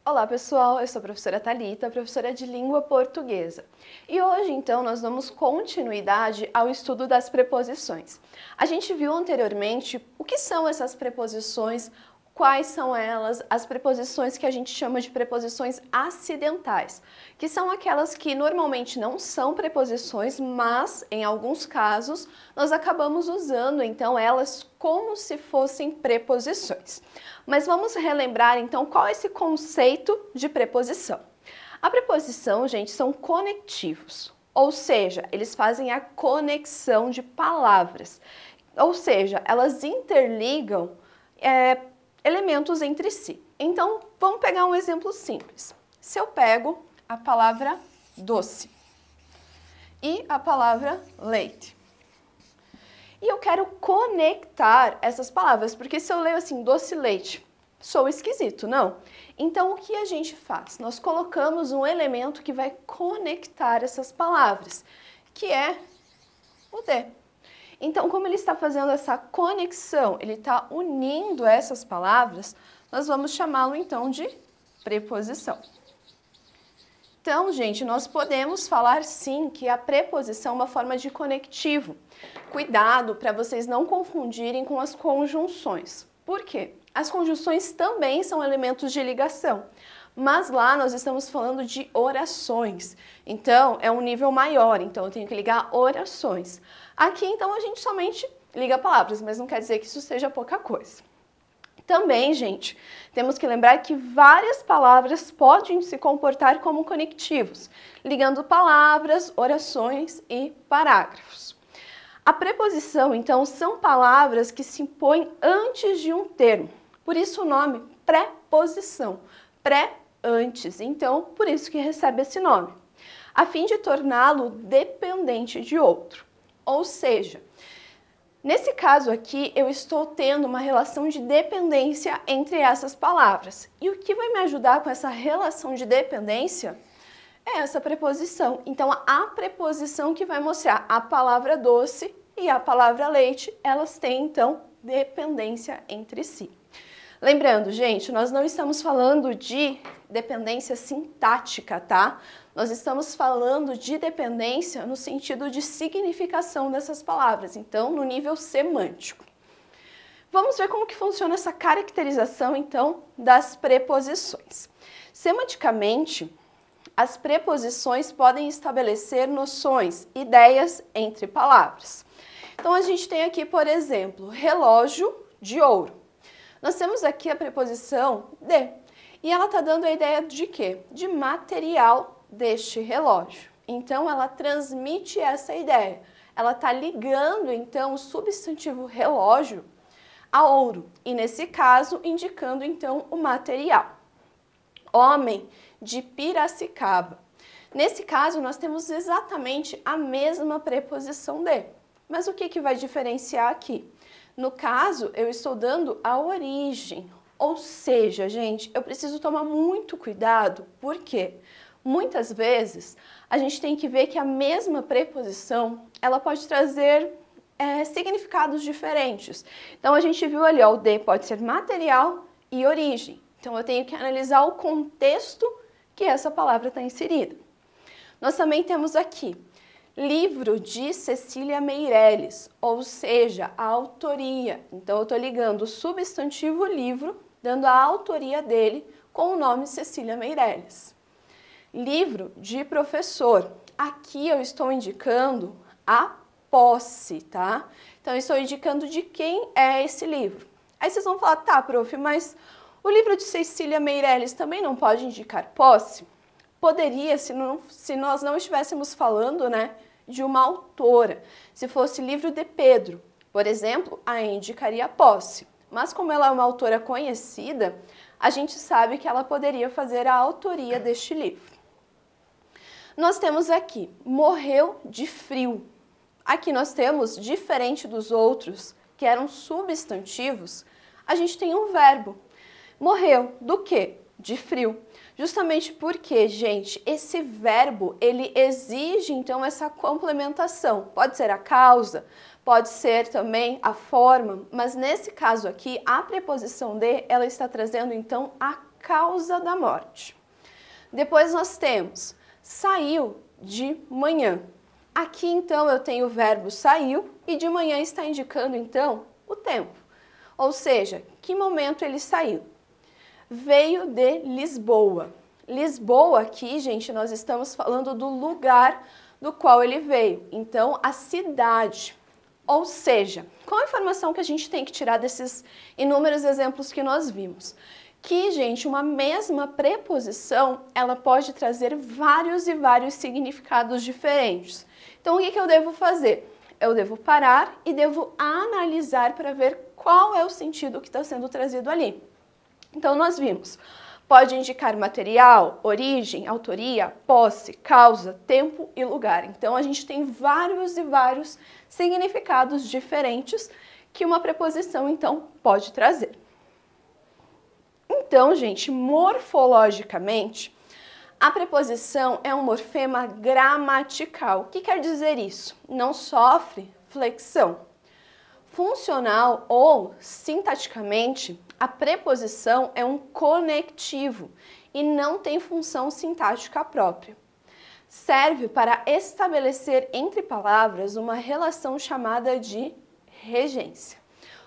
Olá pessoal, eu sou a professora Thalita, professora de língua portuguesa. E hoje então nós damos continuidade ao estudo das preposições. A gente viu anteriormente o que são essas preposições, quais são elas, as preposições que a gente chama de preposições acidentais, que são aquelas que normalmente não são preposições, mas em alguns casos nós acabamos usando então elas como se fossem preposições. Mas vamos relembrar então qual é esse conceito de preposição. A preposição, gente, são conectivos, ou seja, eles fazem a conexão de palavras, ou seja, elas interligam elementos entre si. Então, vamos pegar um exemplo simples. Se eu pego a palavra doce e a palavra leite, e eu quero conectar essas palavras, porque se eu leio assim, doce e leite, sou esquisito, não? Então, o que a gente faz? Nós colocamos um elemento que vai conectar essas palavras, que é o D. Então, como ele está fazendo essa conexão, ele está unindo essas palavras, nós vamos chamá-lo então de preposição. Então, gente, nós podemos falar sim que a preposição é uma forma de conectivo. Cuidado para vocês não confundirem com as conjunções. Por quê? As conjunções também são elementos de ligação, mas lá nós estamos falando de orações. Então, é um nível maior, então eu tenho que ligar orações. Aqui, então, a gente somente liga palavras, mas não quer dizer que isso seja pouca coisa. Também, gente, temos que lembrar que várias palavras podem se comportar como conectivos, ligando palavras, orações e parágrafos. A preposição, então, são palavras que se impõem antes de um termo, por isso o nome preposição, pré antes, então, por isso que recebe esse nome, a fim de torná-lo dependente de outro, ou seja, nesse caso aqui, eu estou tendo uma relação de dependência entre essas palavras. E o que vai me ajudar com essa relação de dependência é essa preposição. Então, a preposição que vai mostrar a palavra doce e a palavra leite, elas têm, então, dependência entre si. Lembrando, gente, nós não estamos falando de dependência sintática, tá? Nós estamos falando de dependência no sentido de significação dessas palavras, então no nível semântico. Vamos ver como que funciona essa caracterização, então, das preposições. Semanticamente, as preposições podem estabelecer noções, ideias entre palavras. Então a gente tem aqui, por exemplo, relógio de ouro. Nós temos aqui a preposição de, e ela está dando a ideia de quê? De material deste relógio. Então, ela transmite essa ideia. Ela está ligando, então, o substantivo relógio a ouro, e nesse caso, indicando, então, o material. Homem de Piracicaba. Nesse caso, nós temos exatamente a mesma preposição de. Mas o que vai diferenciar aqui? No caso, eu estou dando a origem, ou seja, gente, eu preciso tomar muito cuidado, porque muitas vezes a gente tem que ver que a mesma preposição, ela pode trazer significados diferentes. Então, a gente viu ali, ó, o de pode ser material e origem. Então, eu tenho que analisar o contexto que essa palavra está inserida. Nós também temos aqui livro de Cecília Meirelles, ou seja, a autoria. Então, eu estou ligando o substantivo livro, dando a autoria dele com o nome Cecília Meirelles. Livro de professor. Aqui eu estou indicando a posse, tá? Então, eu estou indicando de quem é esse livro. Aí vocês vão falar, tá, prof, mas o livro de Cecília Meirelles também não pode indicar posse? Poderia, se nós não estivéssemos falando, né, de uma autora. Se fosse livro de Pedro, por exemplo, aí indicaria posse. Mas como ela é uma autora conhecida, a gente sabe que ela poderia fazer a autoria deste livro. Nós temos aqui, morreu de frio. Aqui nós temos, diferente dos outros, que eram substantivos, a gente tem um verbo. Morreu do quê? De frio. Justamente porque, gente, esse verbo, ele exige, então, essa complementação. Pode ser a causa, pode ser também a forma, mas nesse caso aqui, a preposição de, ela está trazendo, então, a causa da morte. Depois nós temos saiu de manhã. Aqui então eu tenho o verbo saiu e de manhã está indicando então o tempo. Ou seja, que momento ele saiu. Veio de Lisboa. Lisboa aqui, gente, nós estamos falando do lugar do qual ele veio. Então, a cidade. Ou seja, qual a informação que a gente tem que tirar desses inúmeros exemplos que nós vimos? Que, gente, uma mesma preposição, ela pode trazer vários e vários significados diferentes. Então, o que eu devo fazer? Eu devo parar e devo analisar para ver qual é o sentido que está sendo trazido ali. Então, nós vimos, pode indicar material, origem, autoria, posse, causa, tempo e lugar. Então, a gente tem vários e vários significados diferentes que uma preposição, então, pode trazer. Então, gente, morfologicamente, a preposição é um morfema gramatical. O que quer dizer isso? Não sofre flexão. Funcional ou sintaticamente, a preposição é um conectivo e não tem função sintática própria. Serve para estabelecer entre palavras uma relação chamada de regência.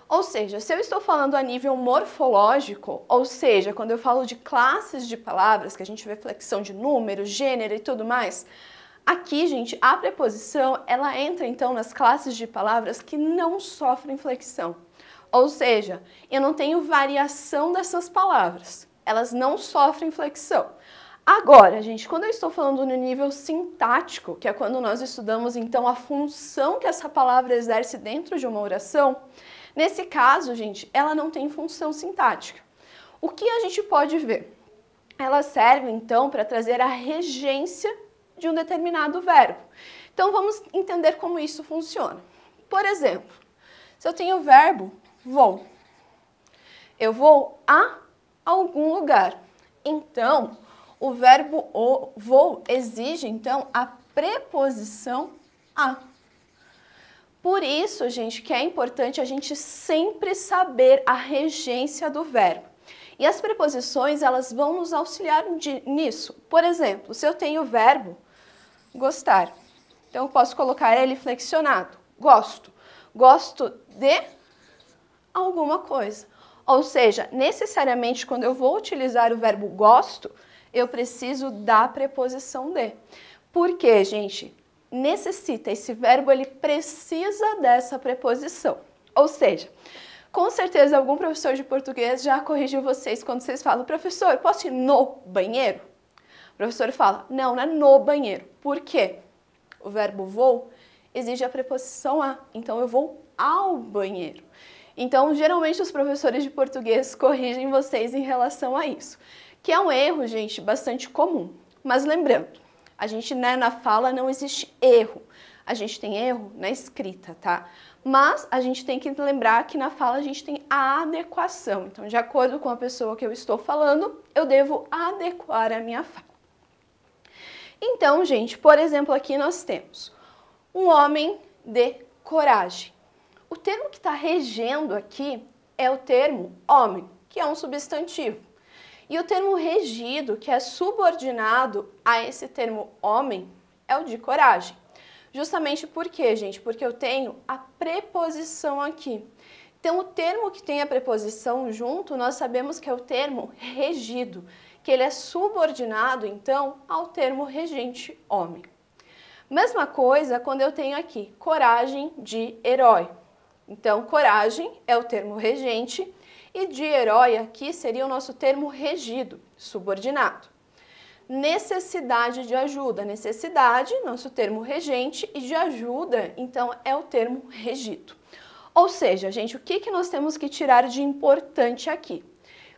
Ou seja, se eu estou falando a nível morfológico, ou seja, quando eu falo de classes de palavras, que a gente vê flexão de número, gênero e tudo mais, aqui, gente, a preposição, ela entra então nas classes de palavras que não sofrem flexão. Ou seja, eu não tenho variação dessas palavras, elas não sofrem flexão. Agora, gente, quando eu estou falando no nível sintático, que é quando nós estudamos então a função que essa palavra exerce dentro de uma oração, nesse caso, gente, ela não tem função sintática. O que a gente pode ver? Ela serve, então, para trazer a regência de um determinado verbo. Então, vamos entender como isso funciona. Por exemplo, se eu tenho o verbo vou, eu vou a algum lugar. Então, o verbo vou exige, então, a preposição a. Por isso, gente, que é importante a gente sempre saber a regência do verbo. E as preposições, elas vão nos auxiliar nisso. Por exemplo, se eu tenho o verbo gostar, então eu posso colocar ele flexionado. Gosto. Gosto de alguma coisa. Ou seja, necessariamente, quando eu vou utilizar o verbo gosto, eu preciso da preposição de. Por quê, gente? Necessita, esse verbo ele precisa dessa preposição. Ou seja, com certeza algum professor de português já corrigiu vocês quando vocês falam, professor, posso ir no banheiro? O professor fala, não é no banheiro. Por quê? O verbo vou exige a preposição a, então eu vou ao banheiro. Então, geralmente os professores de português corrigem vocês em relação a isso, que é um erro, gente, bastante comum. Mas lembrando, a gente, né, na fala não existe erro, a gente tem erro na escrita, tá? Mas a gente tem que lembrar que na fala a gente tem a adequação. Então, de acordo com a pessoa que eu estou falando, eu devo adequar a minha fala. Então, gente, por exemplo, aqui nós temos um homem de coragem. O termo que está regendo aqui é o termo homem, que é um substantivo. E o termo regido, que é subordinado a esse termo homem, é o de coragem. Justamente por quê, gente? Porque eu tenho a preposição aqui. Então, o termo que tem a preposição junto, nós sabemos que é o termo regido, que ele é subordinado, então, ao termo regente homem. Mesma coisa quando eu tenho aqui coragem de herói. Então, coragem é o termo regente e de herói aqui seria o nosso termo regido, subordinado. Necessidade de ajuda. Necessidade, nosso termo regente, e de ajuda, então, é o termo regido. Ou seja, gente, o que nós temos que tirar de importante aqui?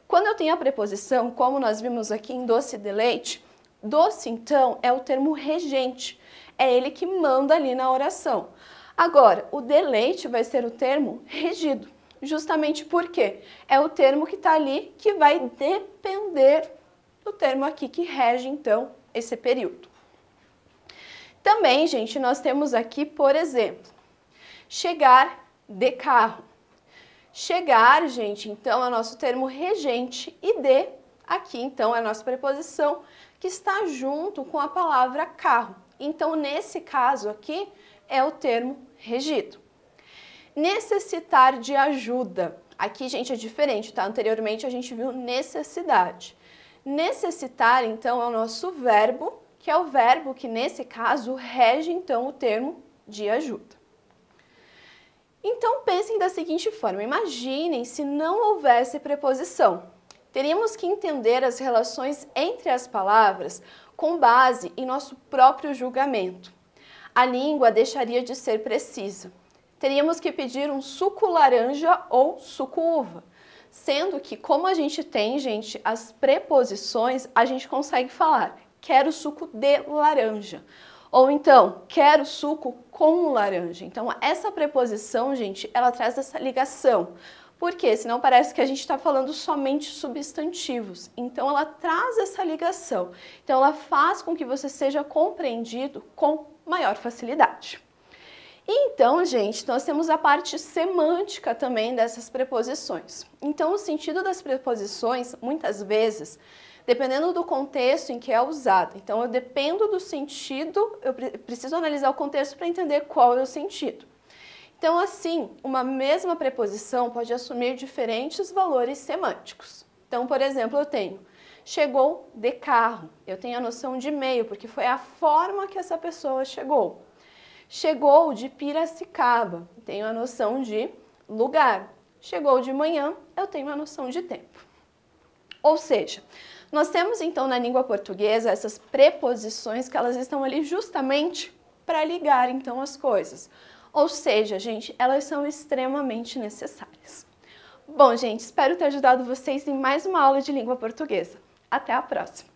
Quando eu tenho a preposição, como nós vimos aqui em doce de leite, doce, então, é o termo regente. É ele que manda ali na oração. Agora, o de leite vai ser o termo regido. Justamente porque é o termo que está ali que vai depender do termo aqui que rege, então, esse período. Também, gente, nós temos aqui, por exemplo, chegar de carro. Chegar, gente, então, é o nosso termo regente e de Aqui, então, é a nossa preposição que está junto com a palavra carro. Então, nesse caso aqui, é o termo regido. Necessitar de ajuda. Aqui, gente, é diferente, tá? Anteriormente, a gente viu necessidade. Necessitar, então, é o nosso verbo, que é o verbo que, nesse caso, rege, então, o termo de ajuda. Então, pensem da seguinte forma. Imaginem se não houvesse preposição. Teríamos que entender as relações entre as palavras com base em nosso próprio julgamento. A língua deixaria de ser precisa. Teríamos que pedir um suco laranja ou suco uva, sendo que, como a gente tem, gente, as preposições, a gente consegue falar quero suco de laranja, ou então quero suco com laranja. Então, essa preposição, gente, ela traz essa ligação. Por quê? Senão parece que a gente está falando somente substantivos. Então, ela traz essa ligação. Então, ela faz com que você seja compreendido com maior facilidade. Então, gente, nós temos a parte semântica também dessas preposições. Então, o sentido das preposições, muitas vezes, dependendo do contexto em que é usada. Então, eu dependo do sentido, eu preciso analisar o contexto para entender qual é o sentido. Então, assim, uma mesma preposição pode assumir diferentes valores semânticos. Então, por exemplo, eu tenho chegou de carro, eu tenho a noção de meio, porque foi a forma que essa pessoa chegou. Chegou de Piracicaba, tenho a noção de lugar. Chegou de manhã, eu tenho a noção de tempo. Ou seja, nós temos então na língua portuguesa essas preposições que elas estão ali justamente para ligar então as coisas. Ou seja, gente, elas são extremamente necessárias. Bom, gente, espero ter ajudado vocês em mais uma aula de língua portuguesa. Até a próxima!